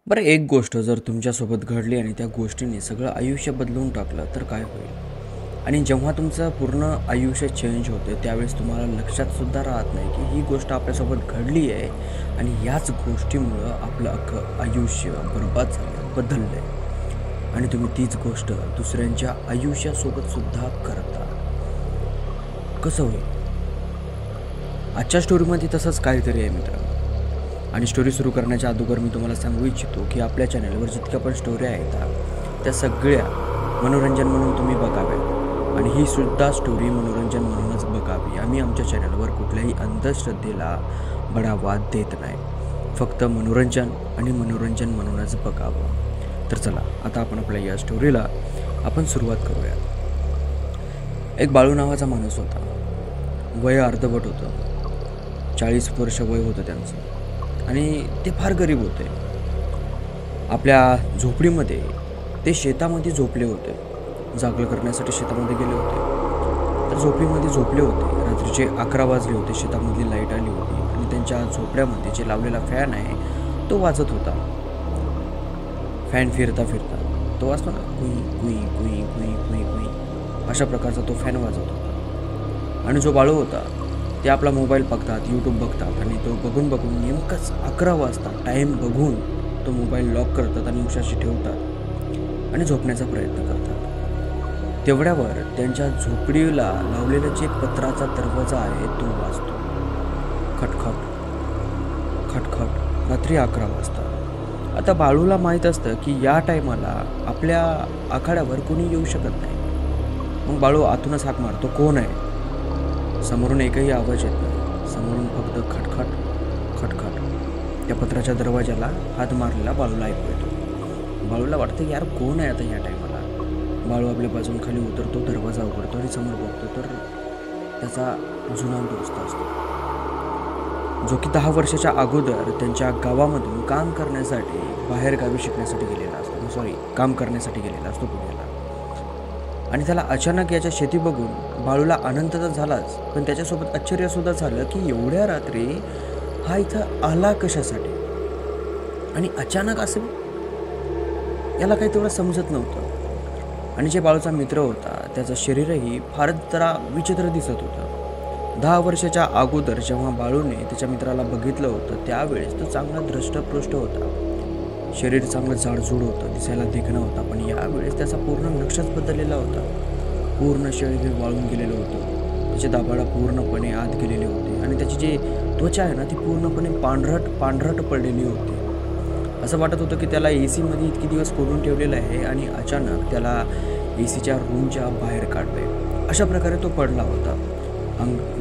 बरं, एक गोष्ट जर तुमच्यासोबत घडली आणि त्या गोष्टीने सगळं आयुष्य बदलून टाकलं तर काय होईल? आणि जेव्हा तुमचं पूर्ण आयुष्य चेंज होतं त्यावेळेस तुम्हाला लक्षातसुद्धा राहत नाही की ही गोष्ट आपल्यासोबत घडली आहे आणि याच गोष्टीमुळं आपलं अख्खं आयुष्य बरबाद झालं, बदललं आहे आणि तुम्ही तीच गोष्ट दुसऱ्यांच्या आयुष्यासोबतसुद्धा करता. कसं होईल? आजच्या स्टोरीमध्ये तसंच काहीतरी आहे मित्रांनो. आणि स्टोरी सुरू करण्याच्या अगोदर मी तुम्हाला सांगू इच्छितो की आपल्या चॅनलवर जितक्या पण स्टोऱ्या आहेत त्या सगळ्या मनोरंजन म्हणून तुम्ही बघाव्या आणि ही सुद्धा स्टोरी मनोरंजन म्हणूनच बघावी. आम्ही आमच्या चॅनलवर कुठल्याही अंधश्रद्धेला बढावा देत नाही, फक्त मनोरंजन आणि मनोरंजन म्हणूनच बघावं. तर चला आता आपण आपल्या या स्टोरीला आपण सुरुवात करूया. एक बाळू नावाचा माणूस होता. वय अर्धवट होतं, 40 वर्ष वय होतं त्यांचं आणि ते फार गरीब होते. आपल्या झोपडीमध्ये ते शेतामध्ये झोपले होते. जागलं करण्यासाठी शेतामध्ये गेले होते. तर झोपडीमध्ये झोपले होते. रात्रीचे 11 वाजले होते. शेतामधली लाईट आली होती आणि त्यांच्या झोपड्यामध्ये जे लावलेला फॅन आहे तो वाजत होता. फॅन फिरता फिरता तो वाजतो ना, कुई कुई कुई कुई कुई कुई, अशा प्रकारचा तो फॅन वाजत होता. आणि जो बाळू होता ते आपला मोबाईल बघतात, यूट्यूब बघतात आणि तो बघून बघून नेमकंच 11 वाजता टाईम बघून तो मोबाईल लॉक करतात आणि उशाशी ठेवतात आणि झोपण्याचा प्रयत्न करतात. तेवढ्यावर त्यांच्या झोपडीला लावलेला जे पत्राचा दरवाजा आहे तो वाजतो. खटखट खटखट. रात्री 11 वाजता. आता बाळूला माहीत असतं की या टायमाला आपल्या आखाड्यावर कोणी येऊ शकत नाही. मग बाळू आतूनच हाक मारतो, कोण आहे? समोरून एकही आवाज येत नाही. समोरून फक्त खटखट खटखट. त्या पत्राच्या दरवाजाला हात मारलेला बाळूला ऐकू येतो. बाळूला वाटतं यार कोण आहे आता या टायमाला. बाळू आपल्या बाजून खाली उतरतो, दरवाजा उघडतो आणि समोर बघतो तर त्याचा जुना दोस्त असतो, जो की 10 वर्षाच्या अगोदर त्यांच्या गावामधून काम करण्यासाठी बाहेर गावी शिकण्यासाठी गेलेला असतो, काम करण्यासाठी गेलेला असतो पुण्याला. आणि त्याला अचानक याच्या शेती बघून बाळूला आनंद तर झालाच, पण त्याच्यासोबत आश्चर्यसुद्धा झालं की एवढ्या रात्री हा इथं आला कशासाठी आणि अचानक असं याला काही तेवढं समजत नव्हतं. आणि जे बाळूचा मित्र होता त्याचं शरीरही फारच जरा विचित्र दिसत होतं. 10 वर्षाच्या अगोदर जेव्हा बाळूने त्याच्या मित्राला बघितलं होतं त्यावेळेस तो चांगला धष्टपुष्ट होता. शरीर चांगलं जाडजूड होतं, दिसायला देखणं होता, पण यावेळेस त्याचा पूर्ण नक्षच बदललेला होता. पूर्ण शरीर वाळून गेलेलं होतं. त्याचे दाभाडा पूर्णपणे आत गेलेले होते आणि त्याची जी त्वचा आहे ना ती पूर्णपणे पांढरट पडलेली होती. असं वाटत होतं की त्याला AC मध्ये इतके दिवस कोंडून ठेवलेलं आहे आणि अचानक त्याला ACच्या रूमच्या बाहेर काढले, अशा प्रकारे तो पडला होता.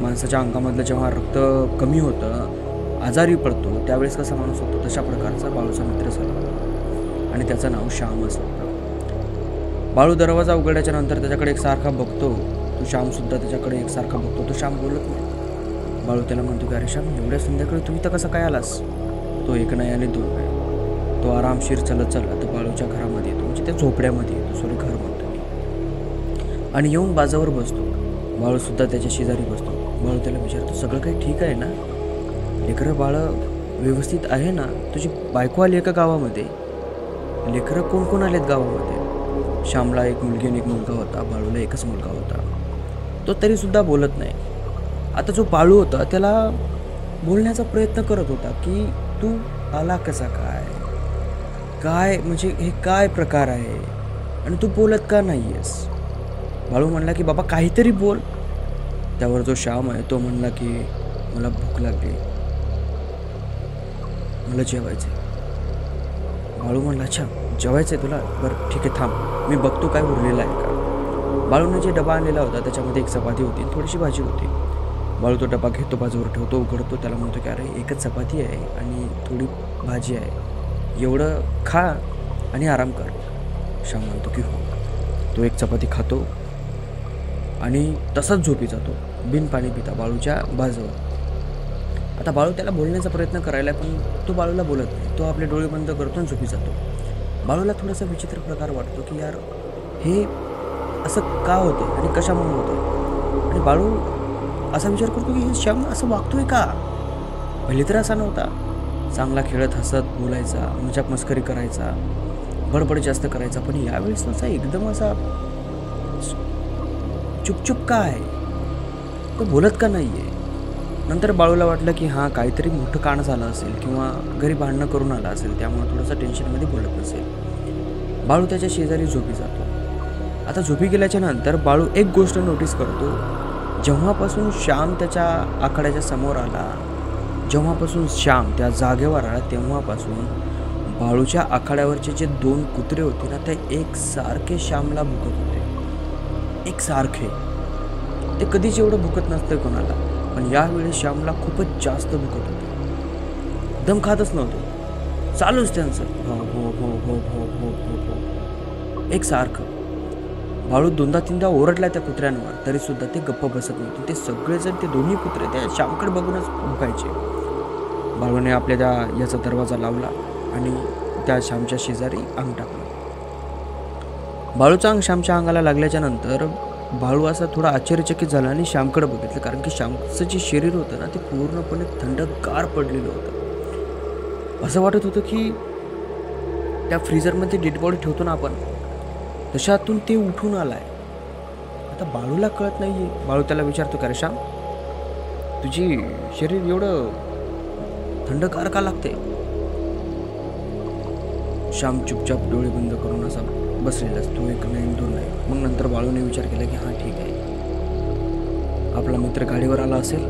माणसाच्या अंगामधलं जेव्हा रक्त कमी होतं, आजारी पडतो, त्यावेळेस कसा माणूस होतो तशा प्रकारचा बाळूचा मित्र झाला आणि त्याचं नाव श्यामच होतं. बाळू दरवाजा उघडल्याच्या नंतर त्याच्याकडे एकसारखा बघतो. तो श्यामसुद्धा त्याच्याकडे एकसारखा बघतो. तो श्याम बोलत नाही. बाळू त्याला म्हणतो की अरे श्याम, एवढ्या संध्याकाळी तू इथं कसं काय आलास? तो एक नाही आणि दोन नाही. तो आरामशीर चलत तो बाळूच्या घरामध्ये येतो, म्हणजे त्या झोपड्यामध्ये येतो, घर म्हणतो मी, आणि येऊन बाजावर बसतो. बाळूसुद्धा त्याच्या शेजारी बसतो. बाळू त्याला विचारतो, सगळं काही ठीक आहे ना? लेकरं बाळं व्यवस्थित आहे ना? तुझी बायको आली आहे का गावामध्ये? लेकरं कोण कोण आलेत गावामध्ये? श्यामला एक मुलगी आणि एक मुलगा होता. बाळूला एकच मुलगा होता. तो तरीसुद्धा बोलत नाही. आता जो बाळू होता त्याला बोलण्याचा प्रयत्न करत होता की तू आला कसा काय म्हणजे हे काय प्रकार आहे आणि तू बोलत का नाही आहेस? बाळू म्हणला की बाबा काहीतरी बोल. त्यावर जो श्याम आहे तो म्हणला की मला भूक लागली, मला जेवायचं. बाळू म्हणला अच्छा जेवायचं आहे तुला, बरं ठीक आहे थांब मी बघतो काय उरलेलं आहे का. बाळूने जे डबा आणलेला होता त्याच्यामध्ये एक चपाती होती, थोडीशी भाजी होती. बाळू तो डबा घेतो, बाजूवर ठेवतो, उघडतो. त्याला म्हणतो की अरे एकच चपाती आहे आणि थोडी भाजी आहे, एवढं खा आणि आराम कर. श्याम म्हणतो की हो. तो एक चपाती खातो आणि तसाच झोपी जातो, बिन पाणी पिता बाळूच्या बाजूवर. आता बाळू त्याला बोलण्याचा प्रयत्न करायला, पण तो बाळूला बोलत नाही. तो आपले डोळे बंद करतो आणि झोपी जातो. बाळूला थोडासा विचित्र प्रकार वाटतो की यार हे असं का होतं आणि कशामुळे होतं. आणि बाळू असा विचार करतो की हे श्याम असं वागतोय का? पहिले तर असा नव्हता. चांगला खेळत हसत बोलायचा, मजाक मस्करी करायचा, बडबड जास्त करायचा. पण यावेळेस असा एकदम असा चुपचुप का आहे, तो बोलत का नाही आहे. नंतर बाळूला वाटलं की हां काहीतरी मोठं कांड झालं असेल किंवा घरी भांडणं करून आला असेल, त्यामुळे थोडंसं टेन्शनमध्ये बोलत नसेल. बाळू त्याच्या शेजारी झोपी जातो. आता झोपी गेल्याच्या नंतर बाळू एक गोष्ट नोटीस करतो. जेव्हापासून श्याम त्याच्या आखाड्याच्या समोर आला, जेव्हापासून श्याम त्या जागेवर आला, तेव्हापासून बाळूच्या आखाड्यावरचे जे 2 कुत्रे होते ना, ते एकसारखे श्यामला भुकत होते. एकसारखे. ते कधीच एवढं भुकत नसतं कोणाला, पण यावेळी श्यामला खूपच जास्त भुकत होते. दम खातच नव्हतं, चालूच त्यांचं हो हो हो हो हो हो हो हो एकसारखं. बाळू 2दा-3दा ओरडला त्या कुत्र्यांवर, तरीसुद्धा ते गप्प बसत नव्हते. ते सगळेजण, ते दोन्ही कुत्रे त्या श्यामकडे बघूनच भुकायचे. बाळूने आपल्या त्या याचा दरवाजा लावला आणि त्या श्यामच्या शेजारी अंग टाकलं. बाळूचं अंग श्यामच्या अंगाला लागल्याच्या नंतर बाळू असा थोडा आश्चर्यचकित झाला आणि श्यामकडे बघितलं, कारण की श्यामचं जे शरीर होतं ना, ते पूर्णपणे थंडगार पडलेलं होतं. असं वाटत होतं की त्या फ्रीजरमध्ये डेड बॉडी ठेवतो ना आपण, तशातून ते उठून आलाय. आता बाळूला कळत नाहीये. बाळू त्याला विचारतो, का रे श्याम, तुझी शरीर एवढं थंडगार का लागते. श्याम चुपचाप डोळे बंद करून असा बसलेलाच, तो 1 नाही 2 नाही. मग नंतर बाळूने विचार केला की हां ठीक आहे, आपला मित्र गाडीवर आला असेल,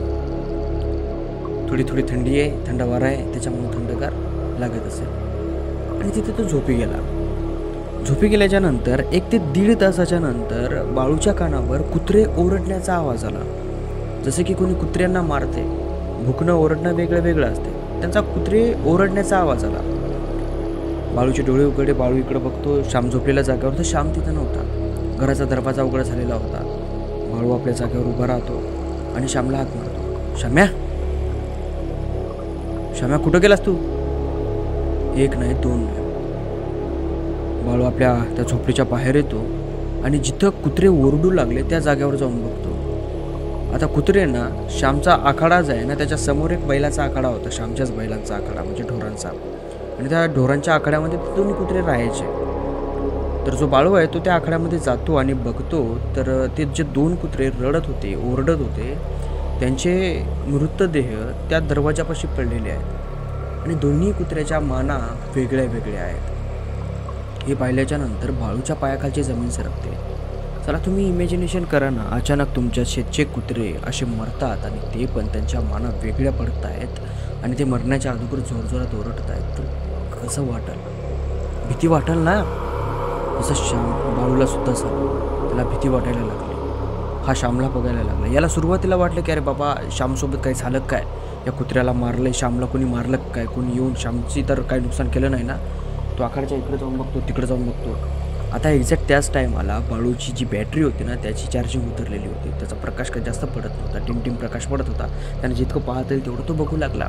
थोडी थोडी थंडी आहे, थंड वारा आहे, त्याच्यामुळे थंडगार लागत असेल. आणि तिथे तो झोपी गेला. झोपी गेल्याच्या नंतर 1 ते 1.5 तासाच्या नंतर बाळूच्या कानावर कुत्रे ओरडण्याचा आवाज आला. जसे की कोणी कुत्र्यांना मारते. भुकणं ओरडणं वेगळं वेगळं असते. त्यांचा कुत्रे ओरडण्याचा आवाज आला. बाळूचे डोळे उघडे. बाळू इकडे बघतो, श्याम झोपलेल्या जागेवर, तर श्याम तिथं नव्हता. घराचा दरवाजा उघडा झालेला होता. बाळू आपल्या जागेवर उभा राहतो आणि श्यामला हाक मारतो, श्याम्या, श्याम्या कुठं गेलास तू. 1 नाही 2 नाही. बाळू आपल्या त्या झोपडीच्या बाहेर येतो आणि जिथं कुत्रे ओरडू लागले त्या जागेवर जाऊन बघतो. आता कुत्रे ना, श्यामचा आखाडा जो आहे ना, त्याच्या समोर एक बैलाचा आखाडा होता, श्यामच्याच बैलांचा आखाडा, म्हणजे ढोरांचा. आणि त्या ढोरांच्या आखाड्यामध्ये 2 कुत्रे राहायचे. तर जो बाळू आहे तो त्या आखाड्यामध्ये जातो आणि बघतो, तर ते जे 2 कुत्रे रडत होते, ओरडत होते, त्यांचे मृतदेह त्या दरवाजापाशी पडलेले आहेत आणि दोन्ही कुत्र्याच्या माना वेगळ्या वेगळ्या आहेत. हे पाहिल्याच्या नंतर बाळूच्या पायाखालची जमीन सरकते. चला तुम्ही इमॅजिनेशन करा ना, अचानक तुमच्या शेतचे कुत्रे असे मरतात आणि ते पण त्यांच्या माना वेगळ्या पडत आहेत आणि ते मरण्याच्या अगोदर जोरजोरात ओरडत आहेत, तर कसं वाटेल. भीती वाटेल ना. तसं श्याम बाळूला सुद्धा झालं. त्याला भीती वाटायला लागली. हा श्यामला बघायला लागला. याला सुरुवातीला वाटलं की अरे बाबा श्यामसोबत काही झालं काय, या कुत्र्याला मारलं, श्यामला कोणी मारलं काय, कोणी येऊन श्यामची तर काही नुकसान केलं नाही ना. तो आखाडच्या इकडे जाऊन बघतो, तिकडे जाऊन बघतो. आता एक्झॅक्ट त्याच टायमाला बाळूची जी बॅटरी होती ना, त्याची चार्जिंग उतरलेली होती. त्याचा प्रकाश काही जास्त पडत नव्हता, टिमटिम प्रकाश पडत होता. त्याने जितकं पाहता येईल तेवढं तो बघू लागला.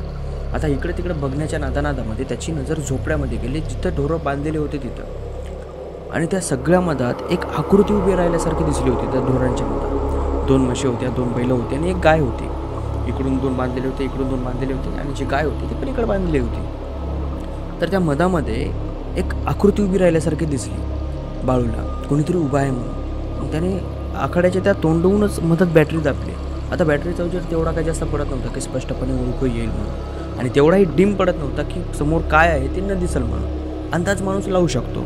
आता इकडे तिकडे बघण्याच्या नादानादामध्ये त्याची नजर झोपड्यामध्ये गेली, जिथं ढोरं बांधलेले होते तिथं. आणि त्या सगळ्या मधात एक आकृती उभी राहिल्यासारखी दिसली होती. त्या ढोरांच्या मधात 2 म्हशी होत्या, 2 बैलं होती आणि एक गाय होती. इकडून 2 बांधलेले होते, इकडून 2 बांधलेले होते आणि जी गाय होती ती पण इकडे बांधलेली होती. तर त्या मधामध्ये एक आकृती उभी राहिल्यासारखी दिसली बाळूला, कोणीतरी उभा आहे म्हणून. मग त्याने आखाड्याच्या त्या तोंडवूनच मधात बॅटरी दाबली. आता बॅटरीचा उजेड तेवढा काही जास्त पडत नव्हता की स्पष्टपणे ओळखू येईल म्हणून, आणि तेवढाही डिम पडत नव्हता की समोर काय आहे ते न दिसेल म्हणून. अंदाज माणूस लावू शकतो.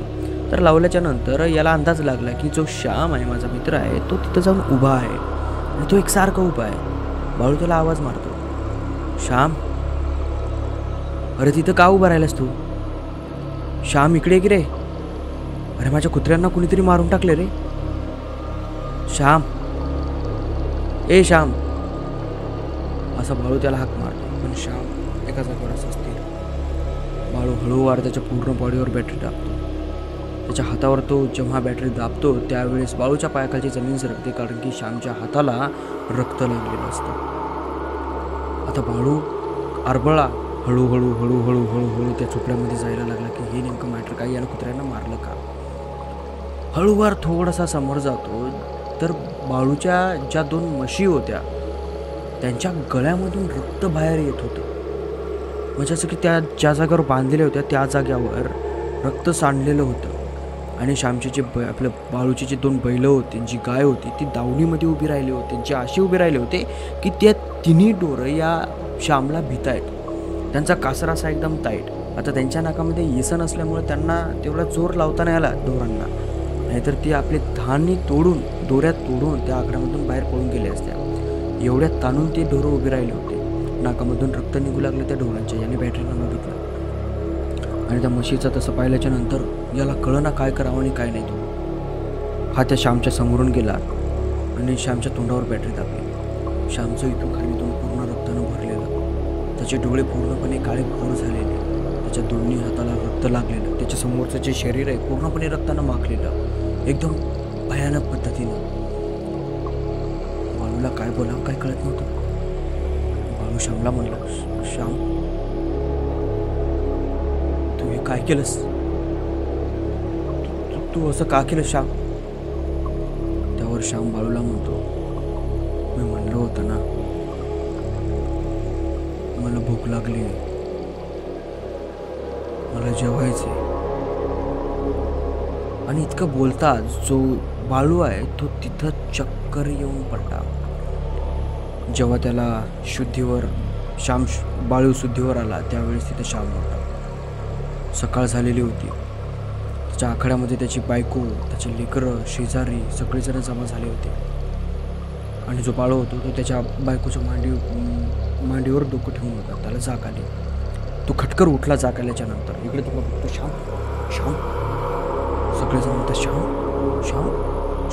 तर लावल्याच्या नंतर याला अंदाज लागला की जो श्याम आहे, माझा मित्र आहे, तो तिथं जाऊन उभा आहे आणि तो एकसारखा उभा आहे. बाळू त्याला आवाज मारतो, श्याम, अरे तिथं का उभा राहिलास तू. श्याम इकडे की रे. अरे माझ्या कुत्र्यांना कुणीतरी मारून टाकले रे. श्याम, ए श्याम. असा बाळू त्याला हाक मारतो, पण श्याम एका जागेवर असा स्थिर. बाळू हळूवार त्याच्या पूर्ण बॉडीवर बॅटरी दाबतो. त्याच्या हातावर तो जेव्हा बॅटरी दाबतो त्यावेळेस बाळूच्या पायाखालची जमीन सरकते, कारण की श्यामच्या हाताला रक्त लागलेलं असतं. आता बाळू आरबळा हळूहळू हळूहळू हळूहळू त्या झोपड्यामध्ये जायला लागला की हे नेमकं मॅटर काय, यानं कुत्र्यांना मारलं का. हळूवार थोडासा समोर जातो तर बाळूच्या ज्या 2 म्हशी होत्या त्यांच्या गळ्यामधून रक्त बाहेर येत होतं. म्हणजे असं की त्या ज्या जागेवर बांधलेल्या होत्या त्या जागेवर रक्त सांडलेलं होतं. आणि श्यामचे जे आपल्या बाळूची जे 2 बैलं होती, जी गाय होती ती दावणीमध्ये उभी राहिली होती. जे असे उभे राहिले होते की त्या तिन्ही ढोरं या श्यामला भितायत. त्यांचा कासरा असा एकदम टाईट. आता त्यांच्या नाकामध्ये येसन असल्यामुळे त्यांना तेवढा जोर लावता नाही आला ढोरांना. नाहीतर ते आपले धान्य तोडून दोऱ्यात तोडून त्या आकड्यामधून बाहेर पळून गेले असत्या. एवढ्यात ताणून ते ढोरं उभे राहिले होते. नाकामधून रक्त निघू लागलं त्या ढोरांच्या. याने बॅटरीनं बघितलं आणि त्या म्हशीचं तसं पाहिल्याच्या नंतर याला कळना काय करावं आणि काय नाही. तो हा त्या श्यामच्या समोरून गेला आणि श्यामच्या तोंडावर बॅटरी दाबली. श्यामचं इथून खाली तोंड पूर्ण रक्तानं भरलेलं, त्याचे डोळे पूर्णपणे काळे भोर झालेले, त्याच्या दोन्ही हाताला रक्त लागलेलं, त्याच्या समोरचं जे शरीर आहे पूर्णपणे रक्तानं माखलेलं एकदम भयानक पद्धतीनं. बाळूला काय बोलावं काय कळत नव्हतं. बाळू श्यामला म्हणला, श्याम तू हे काय केलंस? तू असं का केलं श्याम? त्यावर श्याम बाळूला म्हणतो, मी म्हणलं होतं ना मला भूक लागली, मला जेवायचे. आणि इतकं बोलताच जो बाळू आहे तो तिथं चक्कर येऊन पडला. जेव्हा त्याला शुद्धीवर बाळू शुद्धीवर आला त्यावेळेस तिथं श्याम होता. सकाळ झालेली होती. त्याच्या आखाड्यामध्ये त्याची बायको, त्याचे लेकरं, शेजारी सगळेजण जमा झाले होते. आणि जो बाळू होतो तो त्याच्या बायकोच्या मांडीवर डोकं ठेवून होता. त्याला जाग आली. तो खटकर उठला जाग आल्याच्या नंतर. इकडे तो बघतो, श्याम श्याम. सगळेजण म्हणतात, श्याम श्याम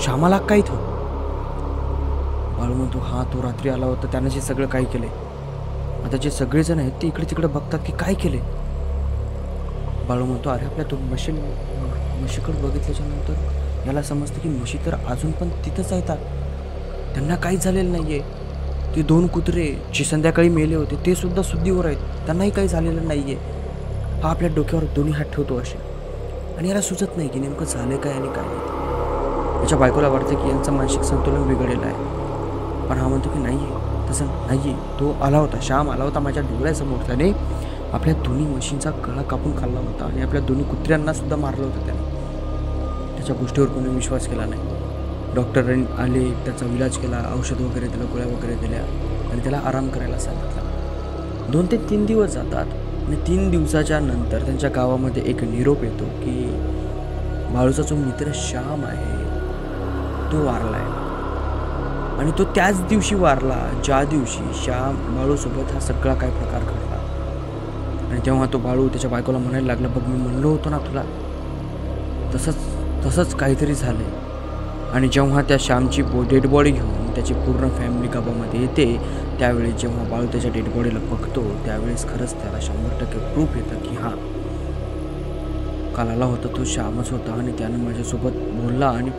श्यामाला काय इथं? बाळू म्हणतो, हा तो रात्री आला होता, त्यानं जे सगळं काय केले. आता जे सगळेजण आहेत ते इकडे तिकडे बघतात की काय केले. बाळू म्हणतो, अरे आपल्या तो म्हशीकडे बघितल्याच्या नंतर याला समजतं की म्हशी तर अजून पण तिथंच आहेत, त्यांना काहीच झालेलं नाही आहे. ते 2 कुत्रे जे संध्याकाळी मेले होते ते सुद्धा शुद्धीवर आहेत, त्यांनाही काही झालेलं नाही आहे. हा आपल्या डोक्यावर दोन्ही हात ठेवतो असे. आणि याला सुचत नाही की नेमकं झालं काय आणि काय नाही. त्याच्या बायकोला वाटतं की यांचं मानसिक संतुलन बिघडलेलं आहे. पण हा म्हणतो की नाही आहे, तसं नाही आहे. तो आला होता, श्याम आला होता माझ्या डोळ्यासमोर. त्याने आपल्या दोन्ही म्हशींचा गळा कापून खाल्ला होता आणि आपल्या दोन्ही कुत्र्यांना सुद्धा मारलं होतं त्याने. त्याच्या गोष्टीवर कोणी विश्वास केला नाही. डॉक्टर आले, त्याचा इलाज केला, औषध वगैरे त्याला गोळ्या वगैरे दिल्या आणि त्याला आराम करायला सांगितलं. 2 ते 3 दिवस जातात आणि 3 दिवसाच्या नंतर त्यांच्या गावामध्ये एक निरोप येतो की बाळूचा जो मित्र श्याम आहे तो वारला आहे. आणि तो त्याच दिवशी वारला ज्या दिवशी बाळूसोबत हा सगळा काय प्रकार घडला. आणि तेव्हा तो बाळू त्याच्या बायकोला म्हणायला लागला, बघ मी म्हणलो होतो ना तुला, तसंच काहीतरी झालंय. आणि जेव्हा त्या श्यामची डेड बॉडी घेऊन त्याची पूर्ण फॅमिली गावामध्ये येते त्यावेळेस जेव्हा बाळू त्याच्या डेड बॉडीला बघतो त्यावेळेस खरंच त्याला 100% प्रूफ येतं की हा काल आला होता तो श्यामच होता आणि त्यानं माझ्यासोबत बोलला. आणि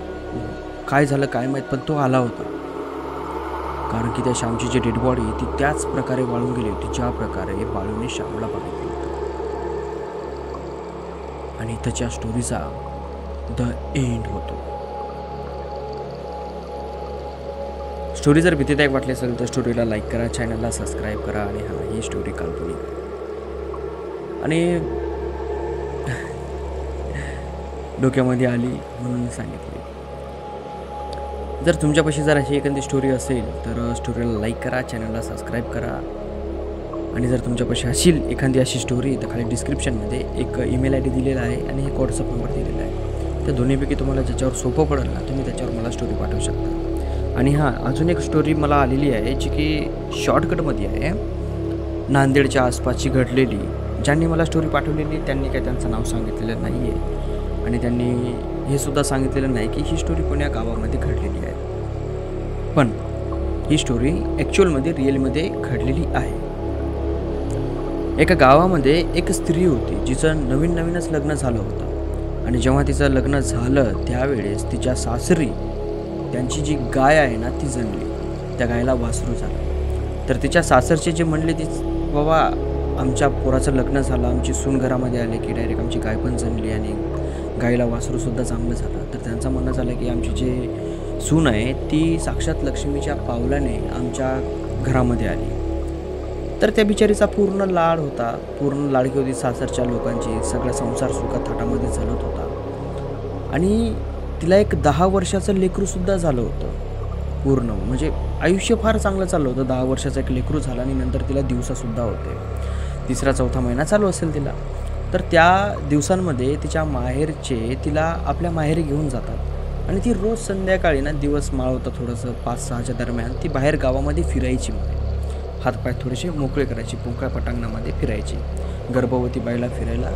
काय झालं काय माहीत, पण तो आला होता. कारण की त्या श्यामची जी डेड बॉडी ती त्याच प्रकारे वाळून गेली होती ज्या प्रकारे बाळूने श्यामला बघितलं होतं. आणि त्याच्या स्टोरीचा द एंड होतो. स्टोरी जर भीतीदायक वाटली असेल तर स्टोरीला लाईक करा, चॅनलला सबस्क्राईब करा. आणि हा ही स्टोरी काल्पनिक आणि डोक्यामध्ये आली म्हणून सांगितली. जर तुमच्यापाशी जर अशी एखादी स्टोरी असेल तर स्टोरीला लाईक करा, चॅनलला सबस्क्राईब करा. आणि जर तुमच्यापाशी असेल एखादी अशी स्टोरी तर खाली डिस्क्रिप्शनमध्ये एक ईमेल ID दिलेला आहे आणि एक व्हॉट्सअप नंबर दिलेला आहे. त्या दोन्हीपैकी तुम्हाला ज्याच्यावर सोपं पडेल ना तुम्ही त्याच्यावर मला स्टोरी पाठवू शकता. आणि हां, अजून एक स्टोरी मला आलेली आहे जी की शॉर्टकटमध्ये आहे, नांदेडच्या आसपासची घडलेली. ज्यांनी मला स्टोरी पाठवलेली त्यांनी काय त्यांचं नाव सांगितलेलं नाही आहे आणि त्यांनी हे सुद्धा सांगितलेलं नाही की ही स्टोरी कोण्या गावामध्ये घडलेली आहे. पण ही स्टोरी ॲक्च्युअलमध्ये रिअलमध्ये घडलेली आहे. एका गावामध्ये एक स्त्री होती जिचं नवीनच लग्न झालं होतं. आणि जेव्हा तिचं लग्न झालं त्यावेळेस तिच्या सासरी त्यांची जी गाय आहे ना ती जणली. त्या गायला वासरू झालं. तर तिच्या सासरचे जे म्हणले ती बाबा आमच्या पोराचं लग्न झालं, आमची सून घरामध्ये आले की डायरेक्ट आमची गाय पण जणली आणि गायला वासरूसुद्धा चांगलं झालं. तर त्यांचं म्हणणं झालं की आमची जे सून आहे ती साक्षात लक्ष्मीच्या पावलाने आमच्या घरामध्ये आली. तर त्या बिचारीचा पूर्ण लाड होता, पूर्ण लाडकी होती सासरच्या लोकांची, सगळा संसार सुखात थाटामध्ये चालत होता आणि तिला एक 10 वर्षाचं लेकरूसुद्धा झालं होतं पूर्ण. म्हणजे आयुष्य फार चांगलं चाललं होतं. 10 वर्षाचं एक लेकरू झालं आणि नंतर तिला दिवसासुद्धा होते. 3रा-4था महिना चालू असेल तिला. तर त्या दिवसांमध्ये तिच्या माहेरचे तिला आपल्या माहेरी घेऊन जातात आणि ती रोज संध्याकाळी ना, दिवस माळवता थोडंसं 5-6च्या दरम्यान ती बाहेर गावामध्ये फिरायची. हातपाय थोडेसे मोकळे करायची, मोकळ्या पटांगणामध्ये फिरायची. गर्भवती बाईला फिरायला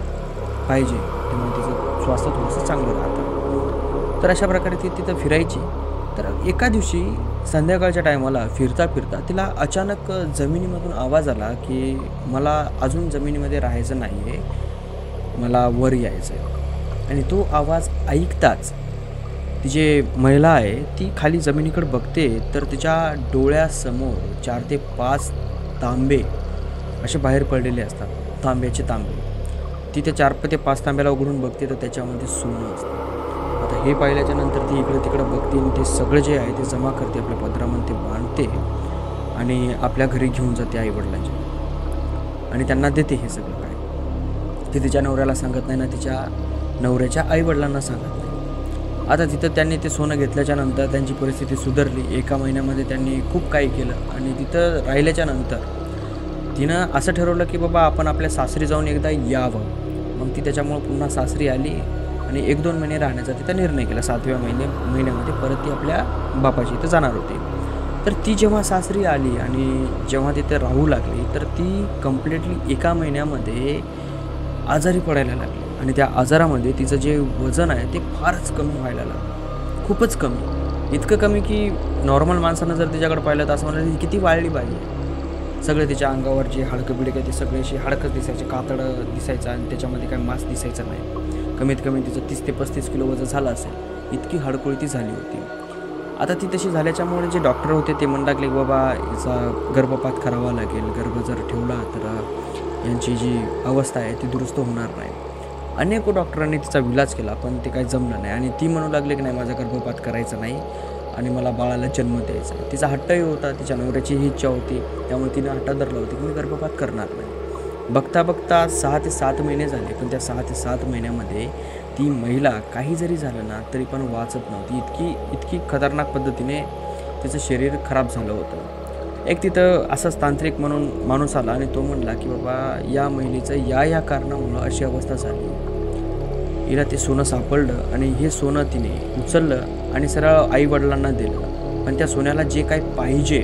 पाहिजे, तेव्हा तिचं स्वास्थ्य थोडंसं चांगलं राहतं. तर अशा प्रकारे ती तिथं फिरायची. तर एका दिवशी संध्याकाळच्या टायमाला फिरता फिरता तिला अचानक जमिनीमधून आवाज आला की मला अजून जमिनीमध्ये राहायचं नाही आहे, मला वर यायचं आहे. आणि तो आवाज ऐकताच ती जी महिला आहे ती खाली जमिनीकडे बघते, तर तिच्या डोळ्यासमोर 4 ते 5 तांबे असे बाहेर पडलेले असतात, तांब्याचे तांबे. ती त्या 4 ते 5 तांब्याला उघडून बघते, तर त्याच्यामध्ये सोनं असतं. आता हे पाहिल्याच्या नंतर ती इकडे तिकडे बघते आणि ते सगळं जे आहे ते जमा करते, आपल्या पदरामध्ये बांधते आणि आपल्या घरी घेऊन जाते आईवडिलांच्या आणि त्यांना देते हे सगळं काय. ती तिच्या नवऱ्याला सांगत नाही ना, तिच्या नवऱ्याच्या आईवडिलांना सांगत नाही. आता तिथं त्यांनी ते सोनं घेतल्याच्या नंतर त्यांची परिस्थिती सुधारली. 1 महिन्यामध्ये त्यांनी खूप काही केलं आणि तिथं राहिल्याच्या नंतर तिनं असं ठरवलं की बाबा आपण आपल्या सासरी जाऊन एकदा यावं. मग ती त्याच्यामुळं पुन्हा सासरी आली आणि 1-2 महिने राहण्याचा तिथं निर्णय केला. 7व्या महिन्यामध्ये परत ती आपल्या बापाची इथं जाणार होती. तर ती जेव्हा सासरी आली आणि जेव्हा तिथे राहू लागली, तर ती कंप्लिटली 1 महिन्यामध्ये आजारी पडायला लागली आणि त्या आजारामध्ये तिचं जे वजन आहे ते फारच कमी व्हायला लागलं, खूपच कमी. इतकं कमी की नॉर्मल माणसानं जर तिच्याकडे पाहिलं तर असं म्हणालं ती किती वाढली पाहिजे. सगळे तिच्या अंगावर जे हाडकं बिडकं ते सगळे अशी हाडकंच दिसायचे, कातडं दिसायचं आणि त्याच्यामध्ये काही मांस दिसायचं नाही. कमीत कमी तिचं 30 ते 35 किलो वजन झालं असेल, इतकी हडकुळती झाली होती. आता ती तशी झाल्याच्यामुळे जे डॉक्टर होते ते म्हणू लागले की बाबा याचा गर्भपात करावा लागेल, गर्भ जर ठेवला तर यांची जी अवस्था आहे ती दुरुस्त होणार नाही. अनेक डॉक्टरांनी तिचा इलाज केला पण ते काही जमलं नाही आणि ती म्हणू लागली की नाही, माझा गर्भपात करायचा नाही आणि मला बाळाला जन्म द्यायचा आहे. तिचा हट्टही होता, तिच्या नवऱ्याची ही इच्छा होती, त्यामुळे तिने हट्ट धरला होती की मी गर्भपात करणार नाही. बघता बघता 6 ते 7 महिने झाले, पण त्या 6 ते 7 महिन्यामध्ये ती महिला काही जरी झालं ना तरी पण वाचत नव्हती. इतकी खतरनाक पद्धतीने तिचं शरीर खराब झालं होतं. एक तिथं असाच तांत्रिक म्हणून माणूस आला आणि तो म्हणला की बाबा या महिलेचं या कारणामुळं अशी अवस्था झाली, हिला ते सोनं सापडलं आणि हे सोनं तिने उचललं आणि सरळ आईवडिलांना दिलं. पण त्या सोन्याला जे काही पाहिजे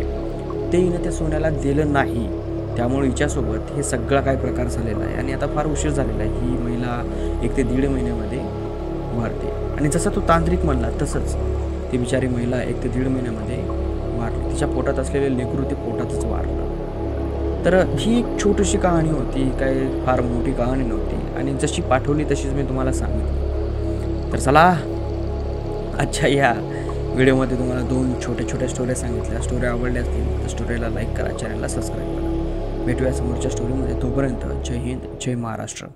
ते हिनं त्या सोन्याला दिलं नाही. त्यामुळे हिच्यासोबत हे सगळा काय प्रकार झालेला आहे आणि आता फार उशीर झालेला आहे. ही महिला 1 ते 1.5 महिन्यामध्ये वारते आणि जसं तो तांत्रिक म्हणला तसंच ती बिचारी महिला 1 ते 1.5 महिन्यामध्ये वारली. तिच्या पोटात असलेले लेकरू ते पोटातच वारलं. तर ही एक छोटीशी कहाणी होती, काही फार मोठी कहाणी नव्हती आणि जशी पाठवली तशीच मी तुम्हाला सांगितली. तर चला, आजच्या या व्हिडिओमध्ये तुम्हाला 2 छोट्या स्टोऱ्या सांगितल्या. स्टोऱ्या आवडल्या असतील तर स्टोरीला लाईक करा, चॅनलला सबस्क्राईब करा. भेटूया समोरच्या स्टोरीमध्ये. तोपर्यंत जय हिंद, जय महाराष्ट्र.